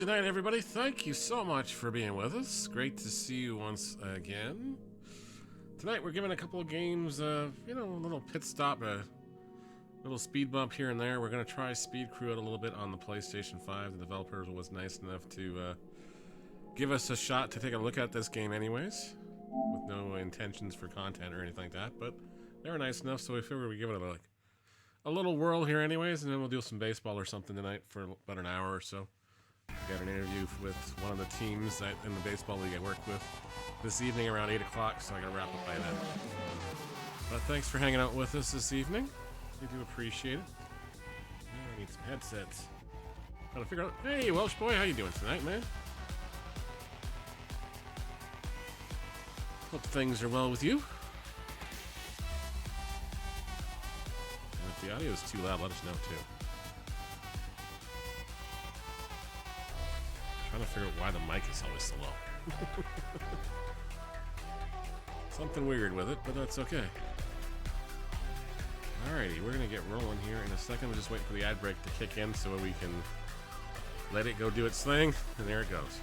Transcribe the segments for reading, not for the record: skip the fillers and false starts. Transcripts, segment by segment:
Good night, everybody. Thank you so much for being with us. Great to see you once again. Tonight we're giving a couple of games, a little pit stop, a little speed bump here and there. We're going to try Speed Crew out a little bit on the PlayStation 5. The developer was nice enough to give us a shot to take a look at this game anyways, with no intentions for content or anything like that, but they were nice enough, so we figured we'd give it a little whirl here anyways, and then we'll do some baseball or something tonight for about an hour or so. We got an interview with one of the teams in the baseball league I work with this evening around 8 o'clock, so I gotta wrap up by then. But thanks for hanging out with us this evening. We do appreciate it. I need some headsets. Gotta figure out. Hey, Welsh boy, how you doing tonight, man? Hope things are well with you. And if the audio is too loud, let us know too. Trying to figure out why the mic is always so low. Something weird with it, but that's okay. Alrighty, we're gonna get rolling here in a second. We'll just wait for the ad break to kick in so we can let it go do its thing, and there it goes.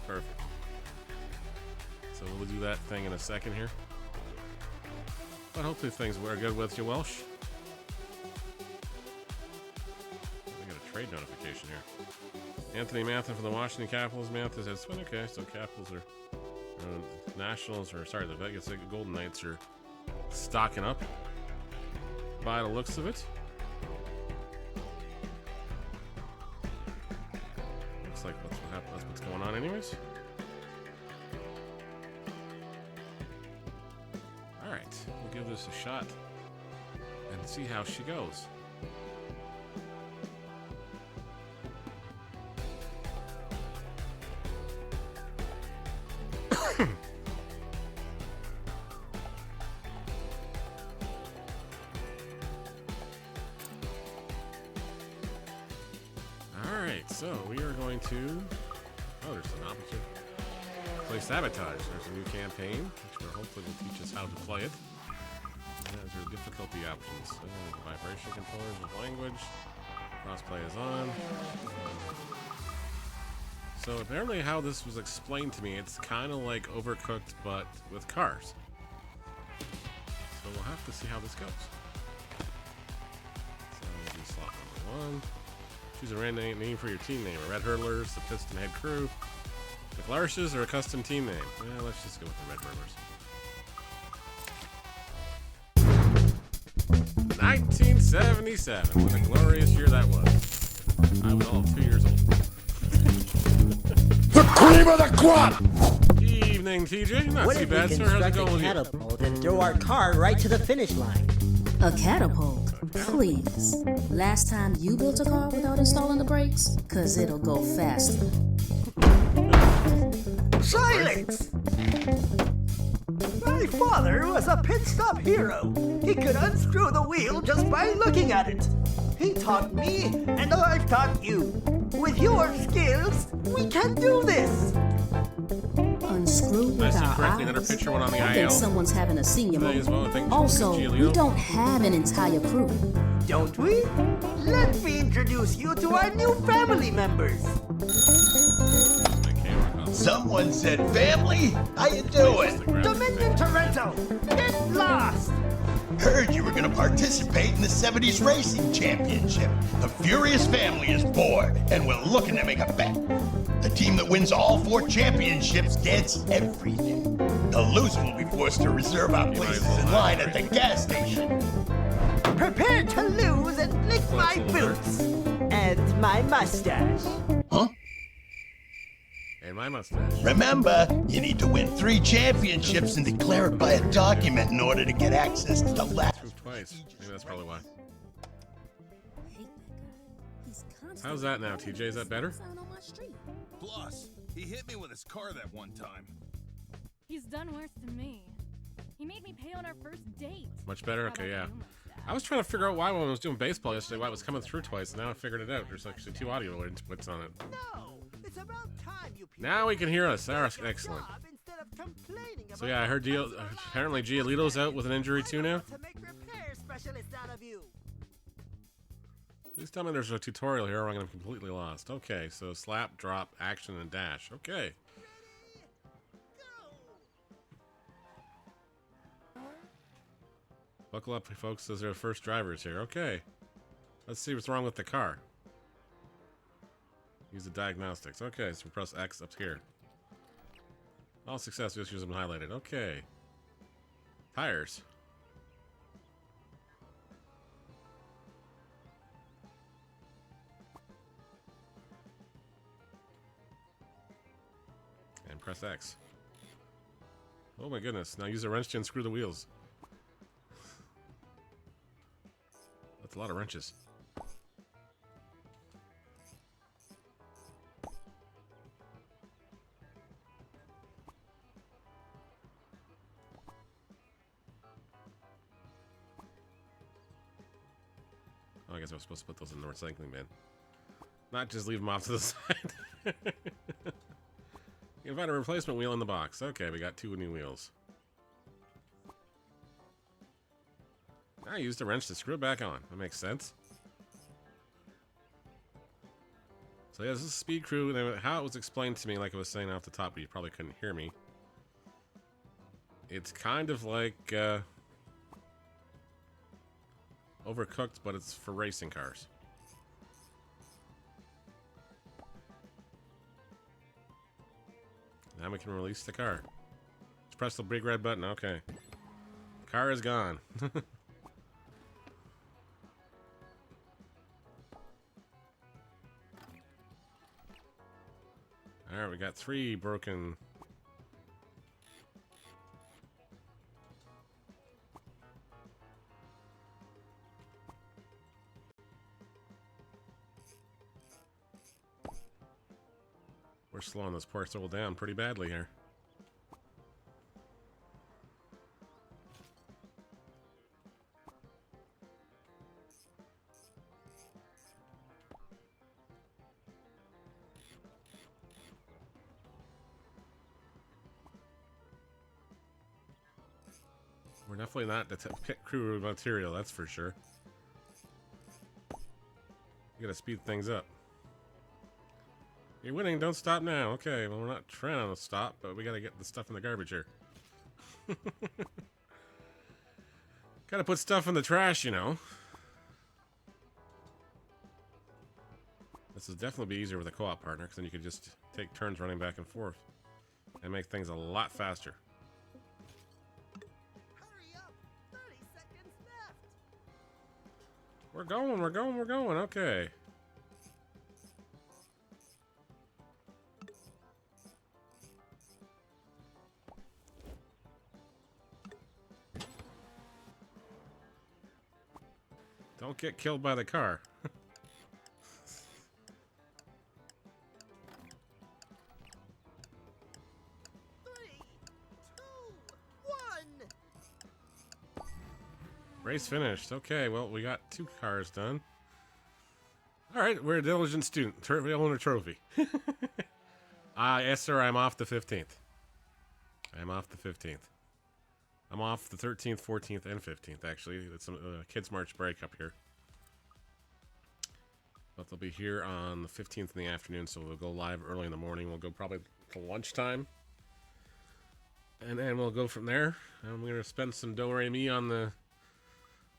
Perfect. So we'll do that thing in a second here. But hopefully things were good with you, Welsh. I got a trade notification here. Anthony Mathen from the Washington Capitals. Mathen says, okay, so Capitals are, the Vegas Golden Knights are stocking up by the looks of it. Looks like that's what's going on anyways. Alright, we'll give this a shot and see how she goes. So we are going to. Oh, there's an option. Play Sabotage. There's a new campaign, which hopefully will teach us how to play it. And there's our difficulty options. Vibration controllers with language. Crossplay is on. So apparently, how this was explained to me, it's kind of like Overcooked, but with cars. So we'll have to see how this goes. So we'll do slot number 1. Choose a random name for your team name. A Red Hurlers, the Piston Head Crew, the Flourishes, or a custom team name. Yeah, let's just go with the Red Hurlers. 1977. What a glorious year that was. I was all 2 years old. The cream of the crop! Evening, TJ. Not too bad, sir. How's it going with you? Catapult and throw our car right to the finish line. A catapult? Please. Last time you built a car without installing the brakes? 'Cause it'll go faster. Silence! My father was a pit stop hero. He could unscrew the wheel just by looking at it. He taught me, and I've taught you. With your skills, we can do this. Unscrew with our correctly, another eyes? picture one on the I IL. think someone's having a senior Today as well, I moment. think Also, Giolito. we don't have an entire crew. Don't we? Let me introduce you to our new family members. Someone said family? How you doing? Dominion Toretto, get lost! Heard you were gonna participate in the 70s Racing Championship. The Furious family is bored, and we're looking to make a bet. The team that wins all 4 championships gets everything. The loser will be forced to reserve our places in line at the gas station. Prepare to lose and lick my boots and my mustache. Huh? And my mustache. Remember, you need to win 3 championships and declare it by a document in order to get access to the last. Twice. Maybe that's probably why. Hate that guy. He's constantly How's that now, TJ? Is that better? sign on my street. Plus, he hit me with his car that one time. He's done worse than me. He made me pay on our first date. Much better? How Okay, about yeah. you, mustache? I was trying to figure out why when I was doing baseball yesterday, why it was coming through twice, and now I figured it out. There's actually 2 audio inputs on it. No, it's about time you people. Now we can hear us. Excellent. So yeah, I heard apparently Giolito's out with an injury too now. To make repair specialists out of you. Please tell me there's a tutorial here or I'm completely lost. Okay, so slap, drop, action, and dash. Okay. Buckle up, folks. Those are first drivers here. Okay. Let's see what's wrong with the car. Use the diagnostics. Okay, so press X up here. All successful issues have been highlighted. Okay. Tires. And press X. Oh my goodness. Now use a wrench to unscrew the wheels. That's a lot of wrenches. Oh, I guess I was supposed to put those in the recycling bin. Not just leave them off to the side. You can find a replacement wheel in the box. Okay, we got 2 new wheels. I used a wrench to screw it back on. That makes sense. So yeah, this is Speed Crew. And how it was explained to me, like I was saying off the top, but you probably couldn't hear me. It's kind of like Overcooked, but it's for racing cars. Now we can release the car. Just press the big red button. Okay. Car is gone. Alright, we got 3 broken. We're slowing this poor soul down pretty badly here. We're definitely not the pit crew material, that's for sure. You gotta speed things up. You're winning, don't stop now. Okay, well, we're not trying to stop, but we gotta get the stuff in the garbage here. Gotta put stuff in the trash, you know. This will definitely be easier with a co-op partner, because then you could just take turns running back and forth and make things a lot faster. Hurry up! 30 seconds left! We're going. Okay. Don't get killed by the car. 3, 2, 1. Race finished. Okay, well, we got 2 cars done. Alright, we're a diligent student. We own a trophy. Yes, sir, I'm off the 15th. I'm off the 15th. I'm off the 13th, 14th, and 15th, actually. It's a Kids March break up here. But they'll be here on the 15th in the afternoon, so we'll go live early in the morning. We'll go probably to lunchtime. And then we'll go from there. I'm going to spend some Do-Re-Mi on the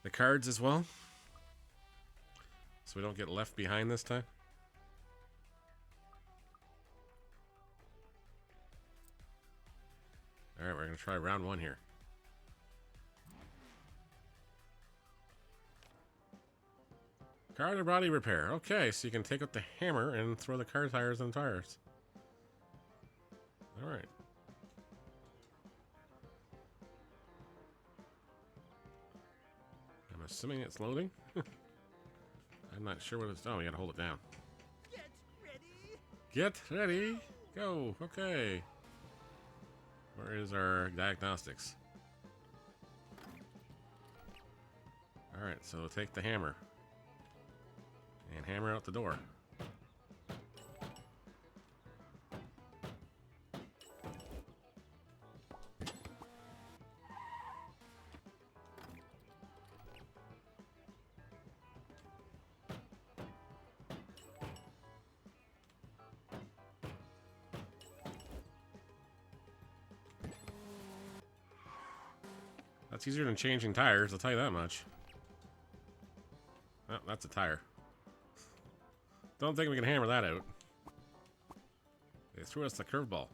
cards as well. So we don't get left behind this time. Alright, we're going to try round 1 here. Car to body repair. Okay, so you can take out the hammer and throw the car tires on tires. Alright. I'm assuming it's loading. I'm not sure what it's... Oh, you gotta hold it down. Get ready! Get ready! Go! Okay. Where is our diagnostics? Alright, so take the hammer. And hammer out the door. That's easier than changing tires, I'll tell you that much. Oh, that's a tire. Don't think we can hammer that out. They threw us the curveball.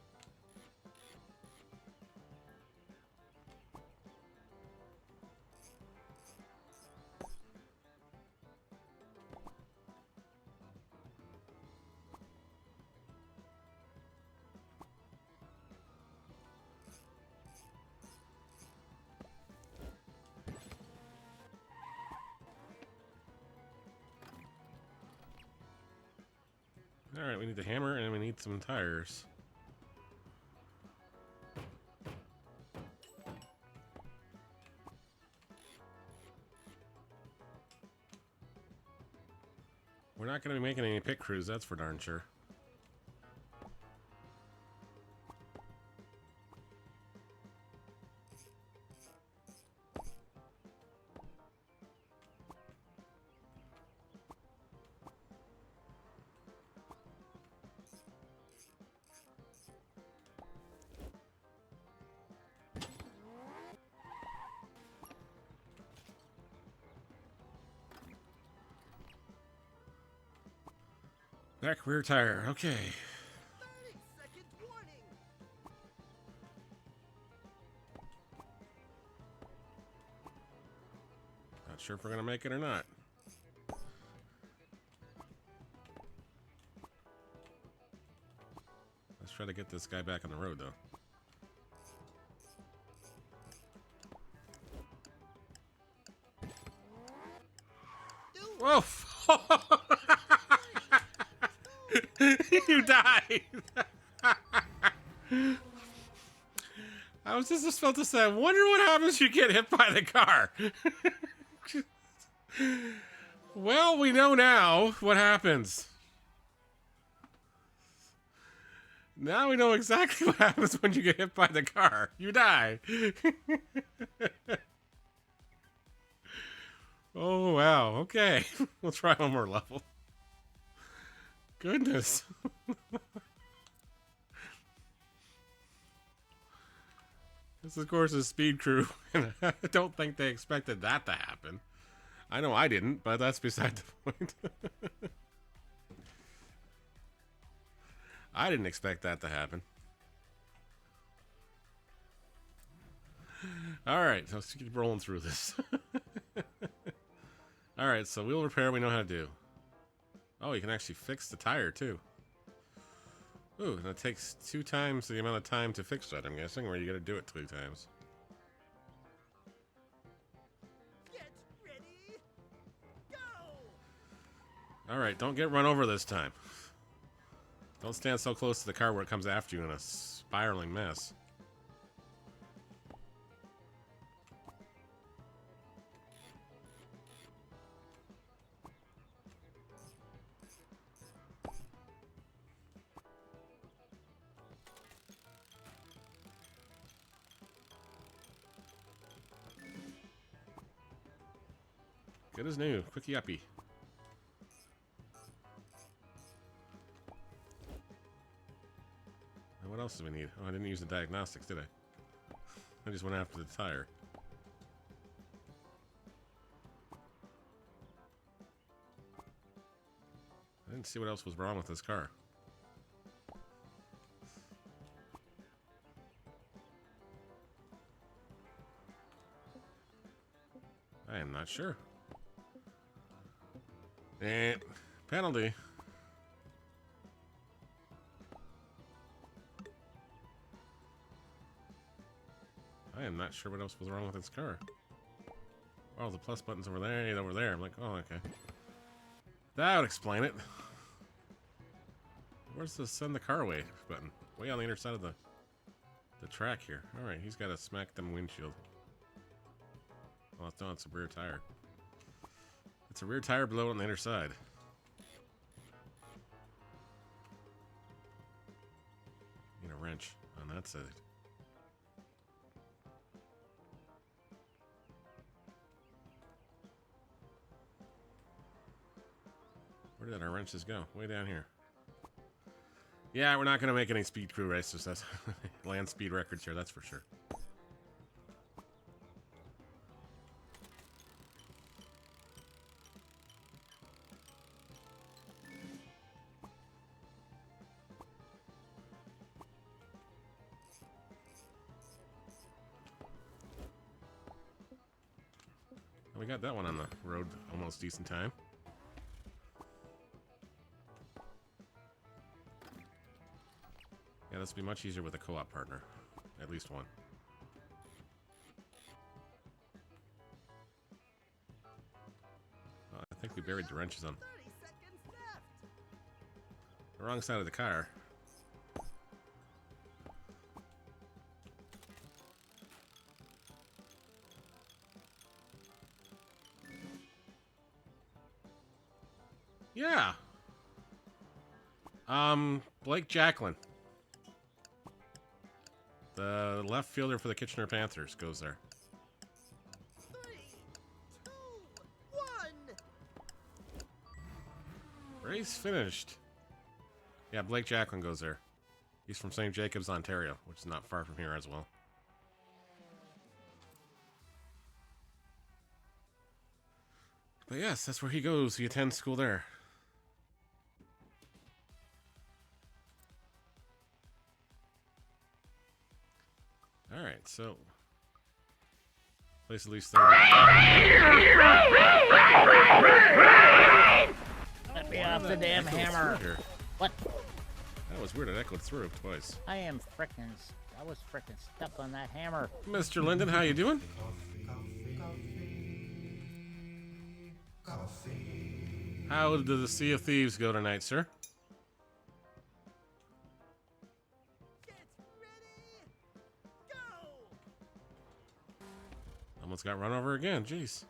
Alright, we need the hammer and we need some tires. We're not going to be making any pit crews, that's for darn sure. Back rear tire, okay. 30-second warning. Not sure if we're gonna make it or not. Let's try to get this guy back on the road, though. Whoa! You died! I was just about to say, I wonder what happens if you get hit by the car. Well, we know now what happens. Now we know exactly what happens when you get hit by the car. You die. Oh, wow. Okay. We'll try one more level. Goodness. This, of course, is Speed Crew, and I don't think they expected that to happen. I know I didn't, but that's beside the point. I didn't expect that to happen. Alright, let's keep rolling through this. Alright, so wheel repair we know how to do. Oh, you can actually fix the tire, too. Ooh, and it takes 2 times the amount of time to fix that, I'm guessing, or you gotta do it 2 times. Get ready. Go. Alright, don't get run over this time. Don't stand so close to the car where it comes after you in a spiraling mess. Good as new. Quickie uppy. And what else do we need? Oh, I didn't use the diagnostics, did I? I just went after the tire. I didn't see what else was wrong with this car. I am not sure. Penalty. I am not sure what else was wrong with this car. Oh, the plus button's over there and over there. I'm like, oh, okay. That would explain it. Where's the send the car away button? Way on the inner side of the track here. Alright, he's got to smack them windshield. Well, it's not, it's a rear tire. It's a rear tire below on the inner side. Need a wrench on that side. Where did our wrenches go? Way down here. Yeah, we're not going to make any Speed Crew races. That's land speed records here, that's for sure. got that one on the road almost decent time. Yeah, this will be much easier with a co-op partner. At least one. Well, I think we buried the wrenches on 30 seconds left. the wrong side of the car. Yeah. Blake Jacklin. The left fielder for the Kitchener Panthers goes there. 3, 2, 1. Race finished. Yeah, Blake Jacklin goes there. He's from St. Jacobs, Ontario, which is not far from here as well. But yes, that's where he goes. He attends school there. Alright, so place at least 30. Let me off the damn hammer. Here. What? That was weird. It echoed through twice. I was frickin' stuck on that hammer. Mr. Linden, how you doing? How did the Sea of Thieves go tonight, sir? Get ready. Go. Almost got run over again. Jeez.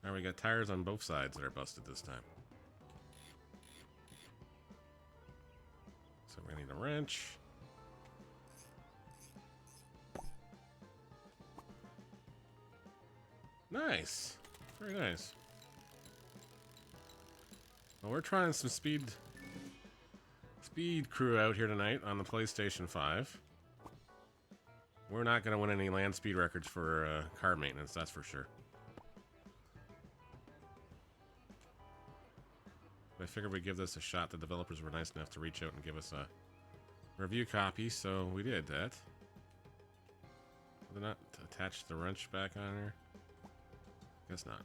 Now we got tires on both sides that are busted this time. So we're gonna need a wrench. Nice. Very nice. Well, we're trying some speed crew out here tonight on the PlayStation 5. We're not going to win any land speed records for car maintenance, that's for sure. But I figured we'd give this a shot. The developers were nice enough to reach out and give us a review copy, so we did that. Did not attach the wrench back on here? Guess not.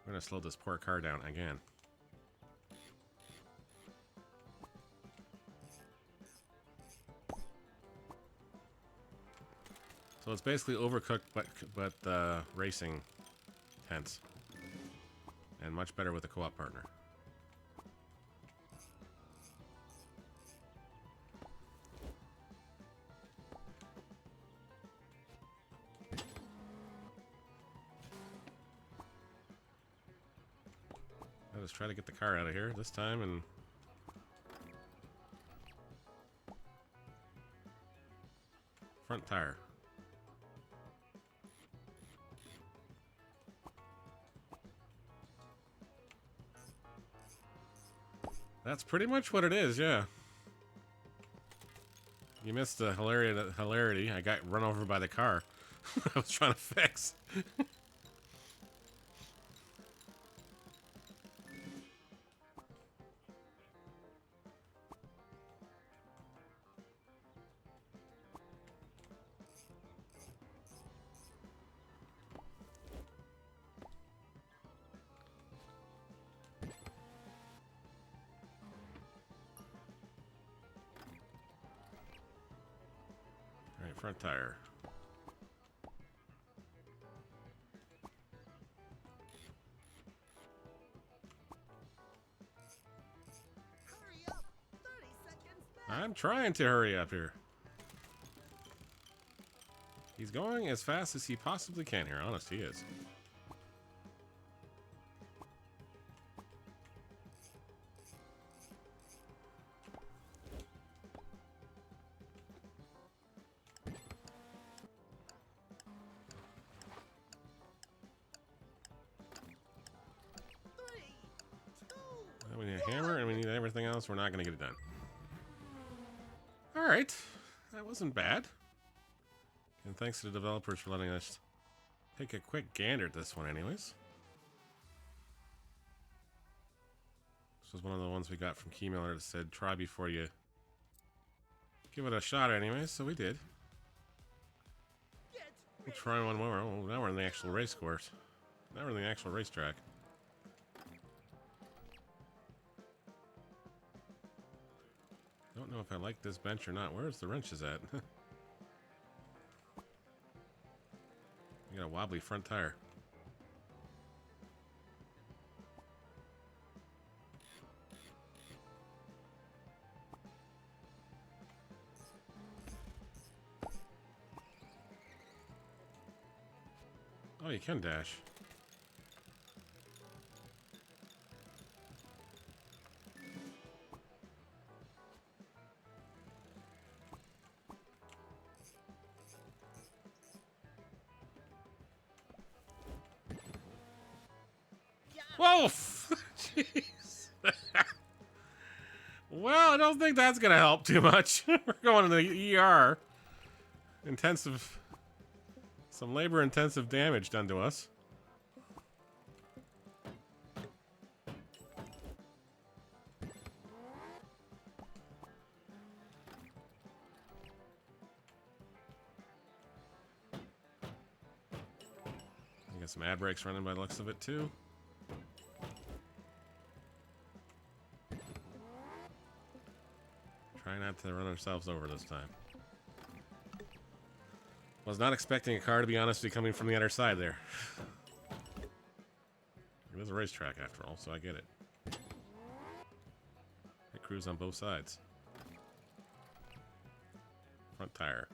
We're gonna slow this poor car down again. So it's basically Overcooked, but racing tense, and much better with a co-op partner. Let's try to get the car out of here this time and front tire. That's pretty much what it is, yeah. You missed the hilarity. I got run over by the car I was trying to fix. Alright, front tire. Hurry up. 30 seconds left. I'm trying to hurry up here. He's going as fast as he possibly can here. Honest, he is. We need a hammer and we need everything else. We're not going to get it done. Alright. That wasn't bad. And thanks to the developers for letting us take a quick gander at this one anyways. This was one of the ones we got from Keymiller that said, try before you give it a shot anyway, so we did. We'll try one more. Oh, now we're in the actual race course. Now we're in the actual racetrack. Don't know if I like this bench or not. Where's the wrenches at? You got a wobbly front tire. Oh, you can dash. Whoa! Jeez. Well, I don't think that's gonna help too much. We're going to the ER. Intensive. Some labor-intensive damage done to us. I got some ad brakes running by the looks of it too. Try not to run ourselves over this time. Was not expecting a car, to be honest, to be coming from the other side there. It is a racetrack after all, so I get it. I cruise on both sides. Front tire.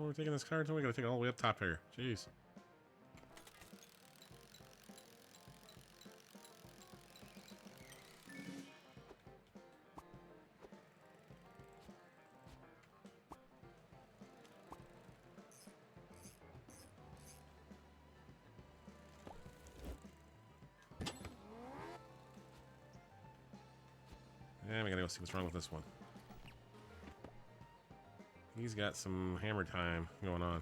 We're taking this car until we gotta take it all the way up top here. Jeez. Yeah, we gotta go see what's wrong with this one. He's got some hammer time going on.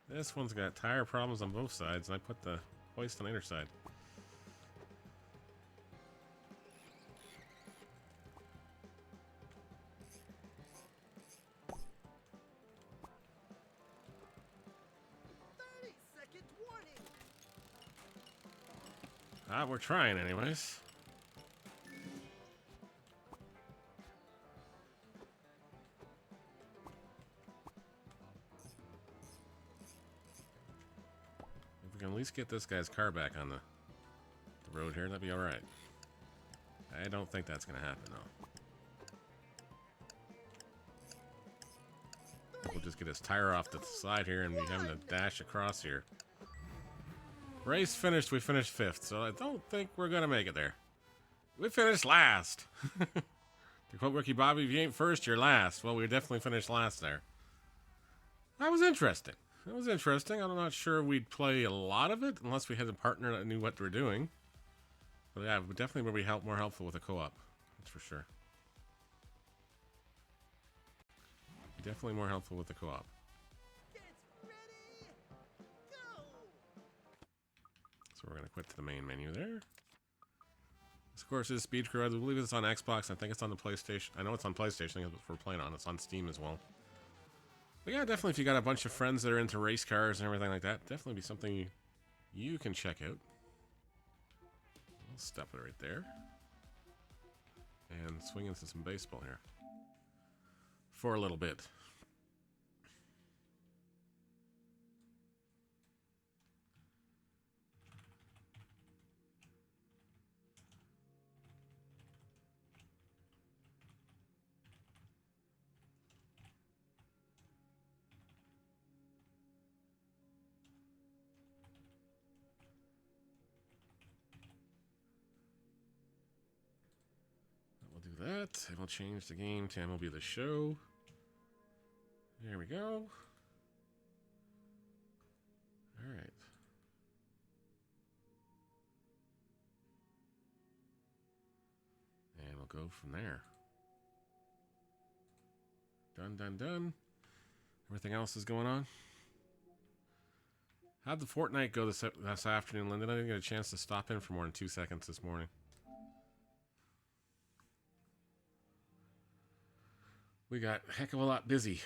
This one's got tire problems on both sides, and I put the hoist on the inner side. We're trying anyways. If we can at least get this guy's car back on the road here, that'd be alright. I don't think that's gonna happen though. We'll just get his tire off the side here and be having to dash across here. Race finished, we finished 5th, so I don't think we're gonna make it there. We finished last. To quote Ricky Bobby, if you ain't first, you're last. Well, we definitely finished last there. That was interesting. That was interesting. I'm not sure we'd play a lot of it unless we had a partner that knew what we're doing. But yeah, it definitely would be more helpful with a co-op. That's for sure. Definitely more helpful with the co-op. So we're going to quit to the main menu there. This, of course, is Speed Crew. I believe it's on Xbox. I think it's on the PlayStation. I know it's on PlayStation. I think that's what we're playing on. It's on Steam as well. But yeah, definitely if you got a bunch of friends that are into race cars and everything like that, definitely be something you can check out. We'll stop it right there. And swing into some baseball here. For a little bit. that. And we'll change the game to MLB The Show. There we go. All right. And we'll go from there. Done, done, done. Everything else is going on. How'd the Fortnite go this afternoon, Lyndon? I didn't get a chance to stop in for more than 2 seconds this morning. We got a heck of a lot busy.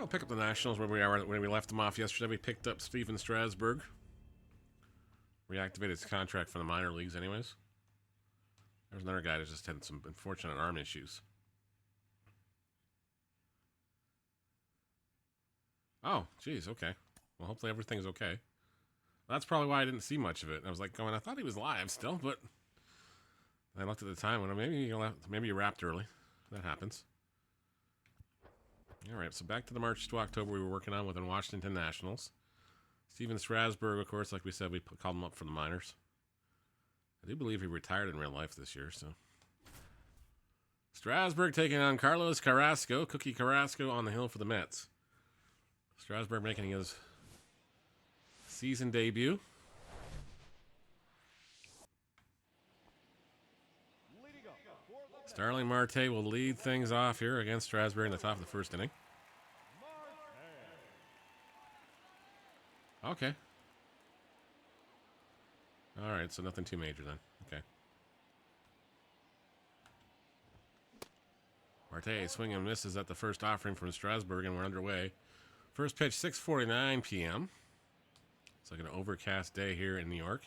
I'll pick up the Nationals where we are when we left them off yesterday. We picked up Steven Strasburg. Reactivated his contract for the minor leagues anyways. There's another guy that just had some unfortunate arm issues. Oh, geez, okay. Well, hopefully everything's okay. That's probably why I didn't see much of it. I was like going, I thought he was live still, but I looked at the time when maybe you wrapped early. That happens. All right, so back to the March to October we were working on with the Washington Nationals. Steven Strasburg, of course, like we said, we called him up for the minors. I do believe he retired in real life this year, so. Strasburg taking on Carlos Carrasco. Cookie Carrasco on the hill for the Mets. Strasburg making his season debut. Starling Marte will lead things off here against Strasburg in the top of the first inning. Okay. All right, so nothing too major then. Okay. Marte swing and misses at the first offering from Strasburg, and we're underway. First pitch, 6:49 p.m. It's like an overcast day here in New York.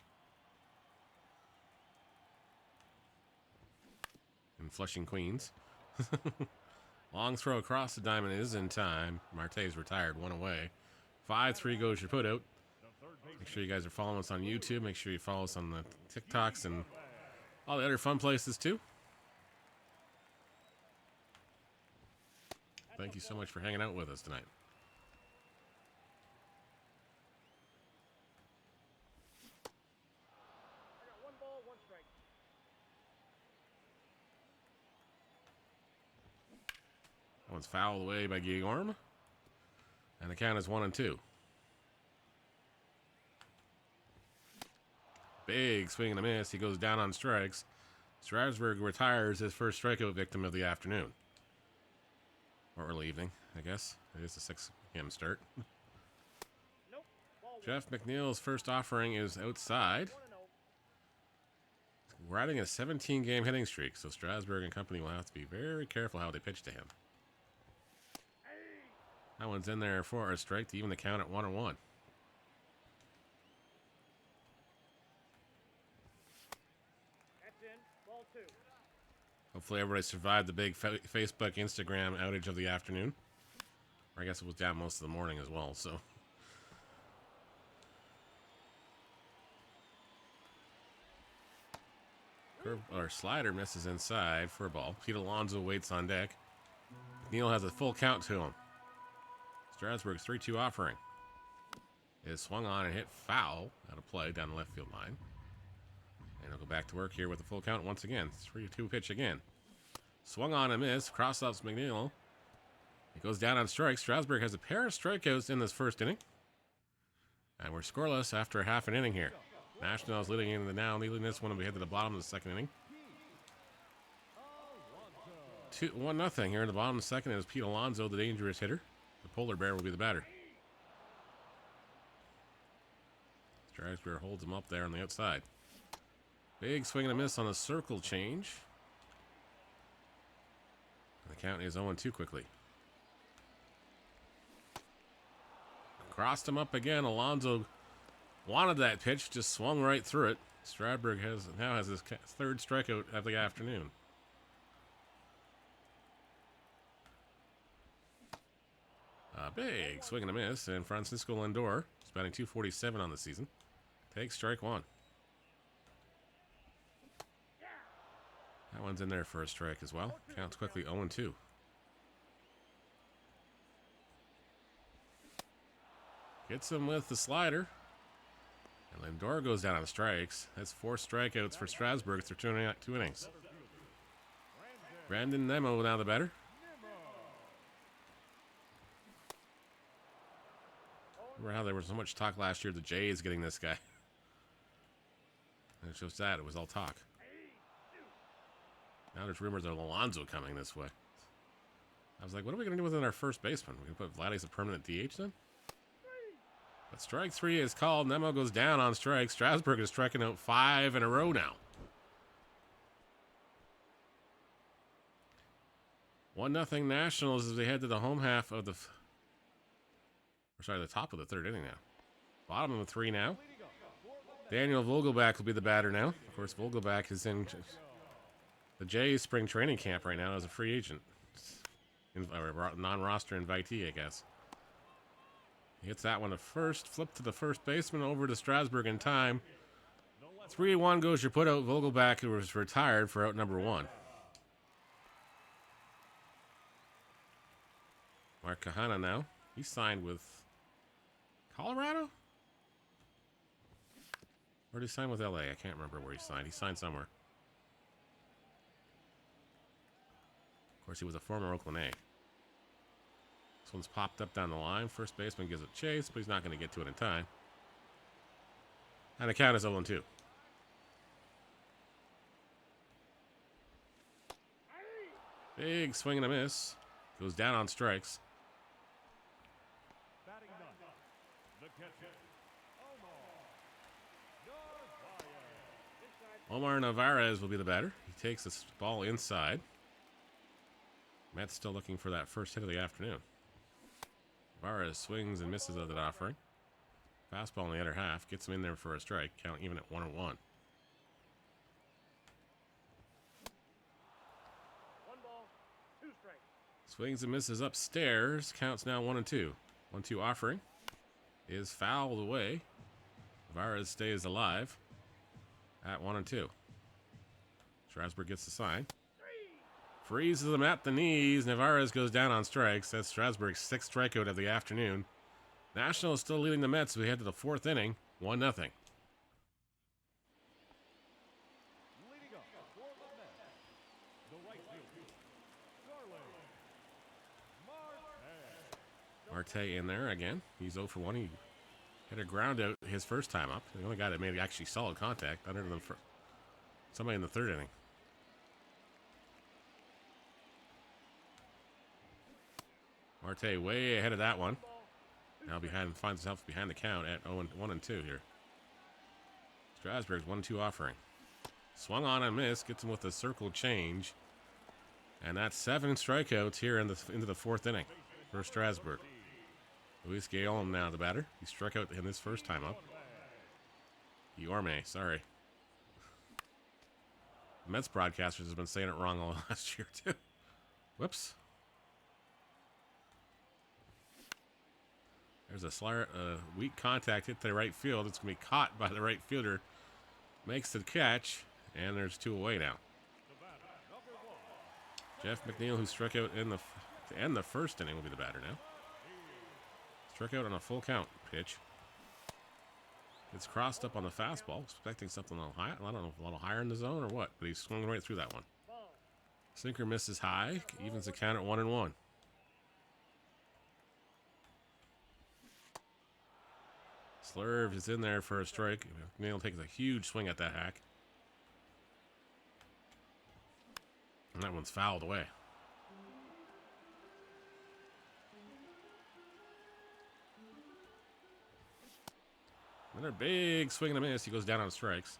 In Flushing, Queens. Long throw across the diamond is in time. Marte's retired, one away. 5-3 goes your put out. Make sure you guys are following us on YouTube. Make sure you follow us on the TikToks and all the other fun places too. Thank you so much for hanging out with us tonight. That one's fouled away by Guillorme. And the count is 1-2. Big swing and a miss. He goes down on strikes. Strasburg retires his first strikeout victim of the afternoon. Or early evening, I guess. It is a 6 p.m. start. Jeff McNeil's first offering is outside. Riding a 17-game hitting streak, so Strasburg and company will have to be very careful how they pitch to him. That one's in there for a strike to even the count at 1-1. Hopefully everybody survived the big Facebook, Instagram outage of the afternoon. Or I guess it was down most of the morning as well, so. Curve, or slider misses inside for a ball. Pete Alonso waits on deck. Neal has a full count to him. Strasburg's 3-2 offering is swung on and hit foul out of play down the left field line. And he'll go back to work here with a full count once again. 3-2 pitch again. Swung on and missed. Cross-ups McNeil. He goes down on strikes. Strasburg has a pair of strikeouts in this first inning. And we're scoreless after half an inning here. Nationals leading into the now, leading this one when we head to the bottom of the second inning. 1-0 here in the bottom of the second is Pete Alonso, the dangerous hitter. The polar bear will be the batter. Strasburg holds him up there on the outside. Big swing and a miss on a circle change. The count is 0-2 quickly. Crossed him up again. Alonso wanted that pitch, just swung right through it. Strasburg now has his third strikeout of the afternoon. Big swing and a miss, and Francisco Lindor is batting .247 on the season. Takes strike one. That one's in there for a strike as well. Counts quickly 0-2. Gets him with the slider. And Lindor goes down on strikes. That's 4 strikeouts for Strasburg through 2 innings. Brandon Nimmo now the batter. Remember how there was so much talk last year, the Jays getting this guy. And it shows that it was all talk. Now there's rumors of Alonso coming this way. I was like, what are we going to do with our first baseman? We're going to put Vladdy as a permanent DH then? But strike 3 is called. Nimmo goes down on strike. Strasburg is striking out 5 in a row now. 1-0 Nationals as they head to the home half of the... the top of the 3rd inning now. Bottom of the 3 now. Daniel Vogelbach will be the batter now. Of course, Vogelbach is in the Jays spring training camp right now as a free agent. Or non-roster invitee, I guess. He hits that one to first. Flip to the first baseman over to Strasburg in time. 3-1 goes your putout. Vogelbach, who was retired for out number 1. Mark Kahana now. He signed with Colorado? Or did he sign with LA? I can't remember where he signed. He signed somewhere. Of course, he was a former Oakland A. This one's popped up down the line. First baseman gives it chase, but he's not going to get to it in time. And the count is 0-2. Big swing and a miss. Goes down on strikes. Omar Narvaez will be the batter. He takes this ball inside. Matt's still looking for that first hit of the afternoon. Narvaez swings and misses of that offering. Fastball in the other half. Gets him in there for a strike. Count even at 1-1. 1 ball, 2 strikes. Swings and misses upstairs. Counts now 1-2. 1-2 offering is fouled away. Narvaez stays alive at 1-2. Strasburg gets the sign. Freezes him at the knees. Narvaez goes down on strikes. That's Strasburg's 6th strikeout of the afternoon. National is still leading the Mets. We head to the 4th inning. 1-0. Marte in there again. He's 0 for 1. He hit a ground out his first time up. The only guy that made actually solid contact, other than somebody in the 3rd inning. Marte way ahead of that one. Now finds himself behind the count at 1-2 here. Strasburg's 1-2 offering. Swung on and missed. Gets him with a circle change. And that's 7 strikeouts here into the 4th inning for Strasburg. Luis Guillaume now the batter. He struck out in his first time up. Guillaume, sorry. The Mets broadcasters have been saying it wrong all last year too. Whoops. There's a weak contact hit to the right field. It's going to be caught by the right fielder. Makes the catch, and there's 2 away now. Jeff McNeil, who struck out to end the 1st inning, will be the batter now. Struck out on a full count pitch. It's crossed up on the fastball, expecting something a little high. I don't know, a little higher in the zone or what, but he swung right through that one. Sinker misses high, evens the count at 1-1. Slurve is in there for a strike. Neal takes a huge swing at that hack. And that one's fouled away. Another big swing and a miss. He goes down on strikes.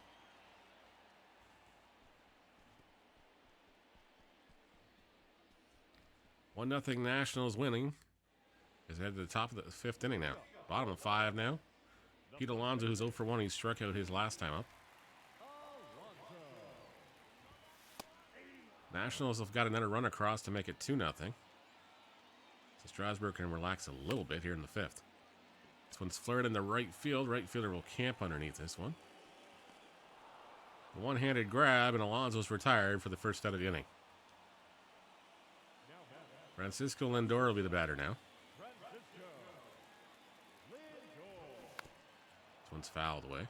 One nothing Nationals winning. Is headed to the top of the 5th inning now. Bottom of 5 now. Pete Alonso, who's 0 for 1, he struck out his last time up. Nationals have got another run across to make it 2-0. So Strasburg can relax a little bit here in the 5th. This one's flirted in the right field. Right fielder will camp underneath this one. A one-handed grab, and Alonso's retired for the first out of the inning. Francisco Lindor will be the batter now. one's fouled away.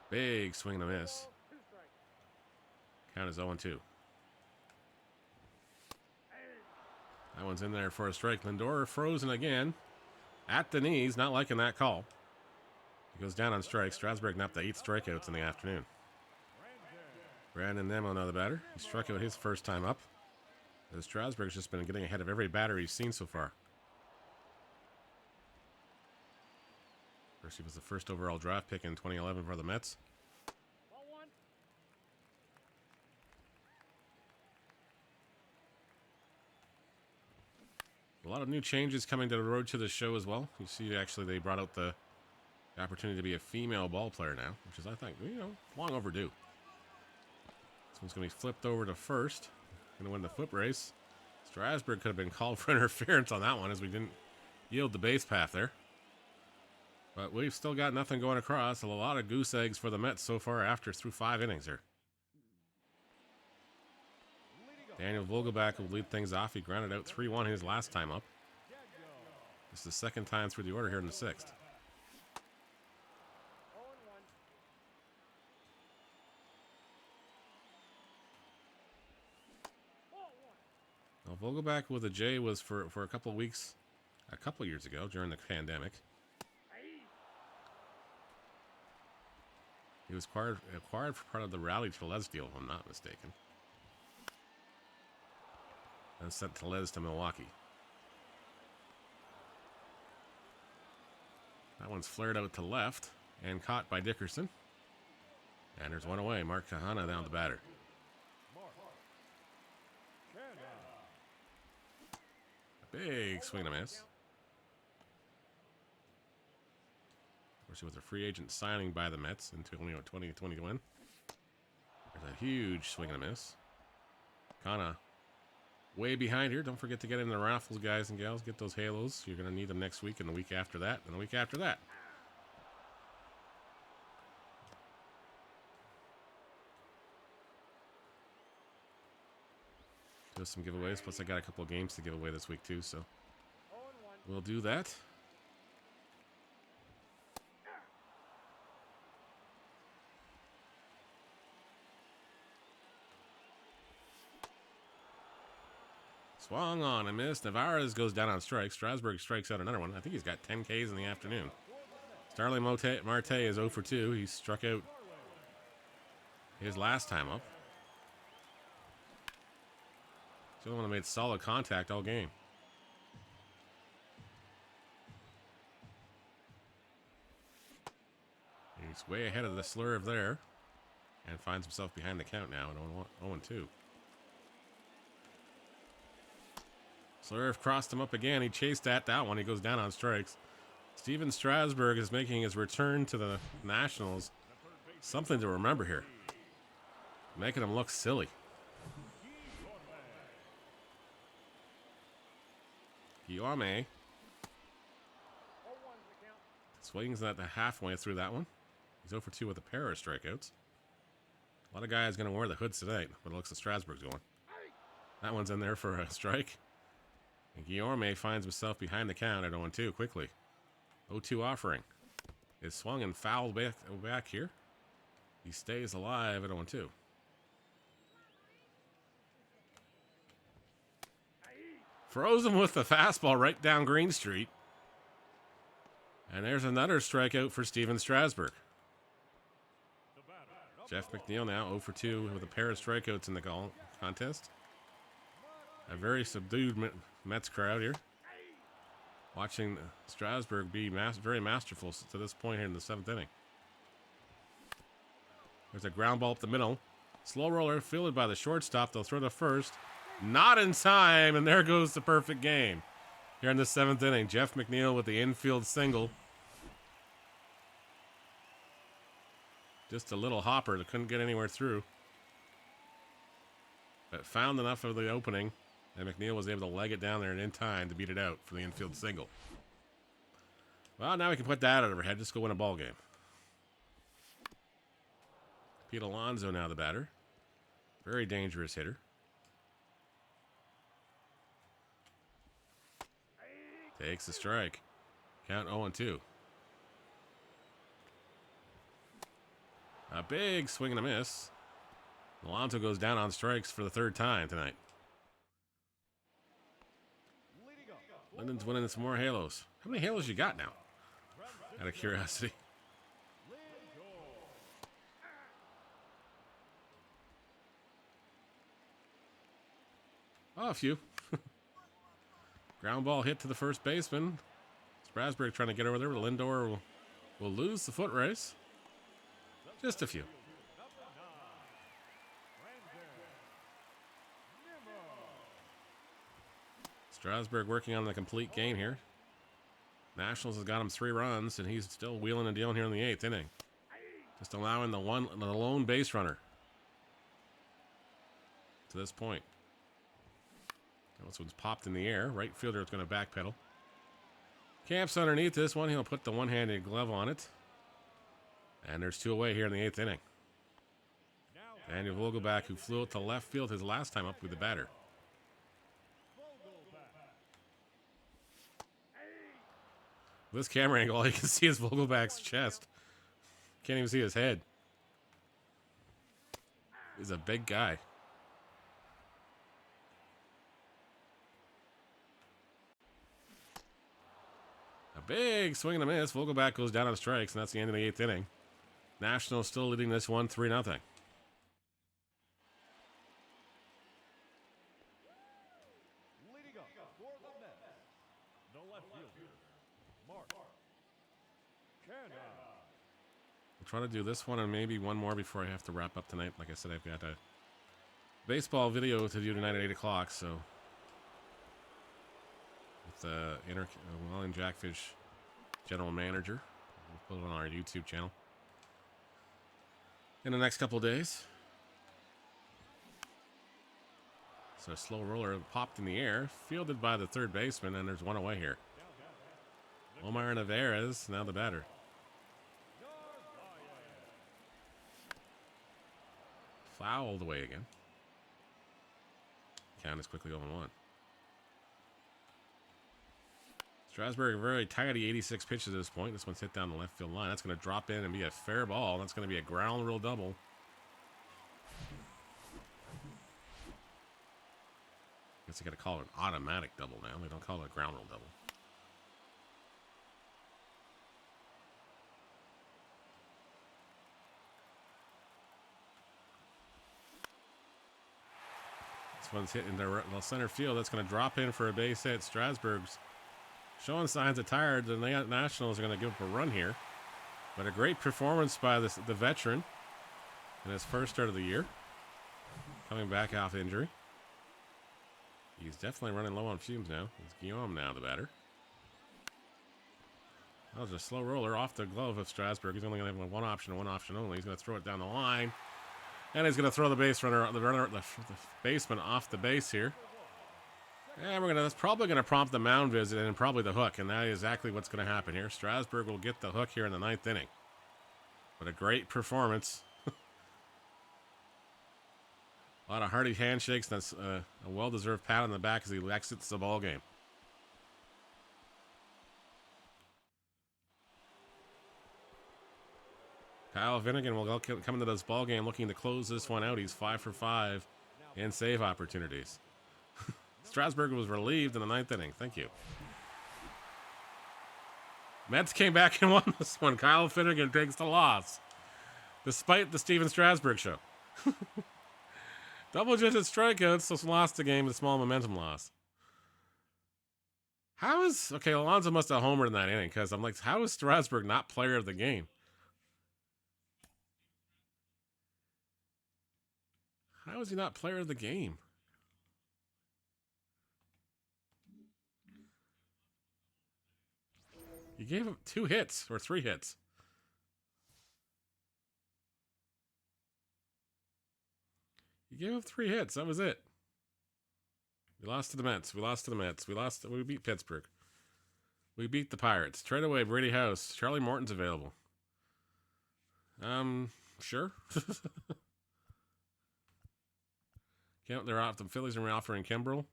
Big swing and a miss. Count is 0-2. That one's in there for a strike. Lindor frozen again. At the knees, not liking that call. He goes down on strike. Strasburg napped the 8 strikeouts in the afternoon. Brandon Nimmo, now the batter. He struck out his first time up. As Strasburg's just been getting ahead of every batter he's seen so far. First, he was the first overall draft pick in 2011 for the Mets. A lot of new changes coming to the road to the show as well. You see, actually, they brought out the opportunity to be a female ball player now, which is, I think, long overdue. This one's going to be flipped over to first. Going to win the flip race. Strasburg could have been called for interference on that one as we didn't yield the base path there. But we've still got nothing going across. A lot of goose eggs for the Mets so far through 5 innings here. Daniel Vogelbach will lead things off. He grounded out 3-1 his last time up. This is the second time through the order here in the 6th. Now, Vogelbach with a J was for a couple of weeks, a couple of years ago during the pandemic. He was acquired for part of the Rally Tellez deal, if I'm not mistaken. And sent Tellez to Milwaukee. That one's flared out to left and caught by Dickerson. And there's one away. Mark Kahana down the batter. A big swing and a miss. Of course, it was a free agent signing by the Mets in 2021. There's a huge swing and a miss. Kana way behind here. Don't forget to get in the raffles, guys and gals. Get those halos. You're going to need them next week and the week after that and the week after that. Do some giveaways. Plus, I got a couple of games to give away this week, too. So we'll do that. Swung on and missed. Navarez goes down on strike. Strasburg strikes out another one. I think he's got 10 Ks in the afternoon. Starling Marte is 0 for 2. He struck out his last time up. He's the only one that made solid contact all game. He's way ahead of the slurve there and finds himself behind the count now at 0-2. Slurve crossed him up again. He chased at that one. He goes down on strikes. Steven Strasburg is making his return to the Nationals. Something to remember here. Making him look silly. Guillaume swings at the halfway through that one. He's 0 for 2 with a pair of strikeouts. A lot of guys going to wear the hoods tonight, but it looks like Strasburg's going. That one's in there for a strike. And Guillaume finds himself behind the count at 0-2 quickly. 0-2 offering. Is swung and fouled back here. He stays alive at 0-2. Frozen with the fastball right down Green Street. And there's another strikeout for Steven Strasburg. Jeff McNeil now 0 for 2 with a pair of strikeouts in the contest. A very subdued Mets crowd here. Watching Strasburg be very masterful to this point here in the 7th inning. There's a ground ball up the middle. Slow roller fielded by the shortstop. They'll throw to first. Not in time, and there goes the perfect game. Here in the 7th inning, Jeff McNeil with the infield single. Just a little hopper that couldn't get anywhere through. But found enough of the opening. And McNeil was able to leg it down there and in time to beat it out for the infield single. Well, now we can put that out of our head. Just go win a ball game. Pete Alonso now the batter. Very dangerous hitter. Takes the strike. Count 0-2. A big swing and a miss. Alonso goes down on strikes for the third time tonight. Linden's winning some more halos. How many halos you got now? Out of curiosity. Oh, a few. Ground ball hit to the first baseman. Strasburg trying to get over there, but Lindor will lose the foot race. Just a few. Strasburg working on the complete game here. Nationals has got him 3 runs, and he's still wheeling and dealing here in the 8th inning. Just allowing the lone base runner to this point. This one's popped in the air. Right fielder is going to backpedal. Camp's underneath this one. He'll put the one-handed glove on it. And there's 2 away here in the 8th inning. Daniel Vogelbach, who flew out to left field his last time up with the batter. With this camera angle, all you can see is Vogelbach's chest. Can't even see his head. He's a big guy. A big swing and a miss. Vogelbach goes down on strikes, and that's the end of the 8th inning. Nationals still leading this one 3-0. We'll try to do this one and maybe one more before I have to wrap up tonight. Like I said, I've got a baseball video to do tonight at 8 o'clock, so with William Jackfish, general manager. We'll put it on our YouTube channel in the next couple of days. So a slow roller popped in the air, fielded by the third baseman, and there's one away here. Omar Narvaez, now the batter. Fouled away again. Count is quickly 0-1. Strasburg, a very tidy 86 pitches at this point. This one's hit down the left field line. That's going to drop in and be a fair ball. That's going to be a ground rule double. I guess you got to call it an automatic double now. They don't call it a ground rule double. This one's hit into the center field. That's going to drop in for a base hit. Strasburg's showing signs of tired. The Nationals are going to give up a run here. But a great performance by the veteran in his first start of the year. Coming back off injury. He's definitely running low on fumes now. It's Guillaume now, the batter. That was a slow roller off the glove of Strasburg. He's only going to have one option only. He's going to throw it down the line. And he's going to throw the the baseman off the base here. And that's probably going to prompt the mound visit and probably the hook. And that is exactly what's going to happen here. Strasburg will get the hook here in the 9th inning. But a great performance. A lot of hearty handshakes. That's a well-deserved pat on the back as he exits the ball game. Kyle Finnegan will come into this ball game looking to close this one out. He's 5 for 5 in save opportunities. Strasburg was relieved in the 9th inning. Thank you. Mets came back and won this one. Kyle Finnegan takes the loss, despite the Steven Strasburg show. Double-digit strikeouts, so lost the game, a small momentum loss. Okay, Alonso must have homered in that inning, because I'm like, how is Strasburg not player of the game? How is he not player of the game? You gave him 2 hits, or 3 hits. You gave him 3 hits. That was it. We lost to the Mets. We beat Pittsburgh. We beat the Pirates. Trade away Brady House. Charlie Morton's available. Sure. The Phillies are offering Kimbrel.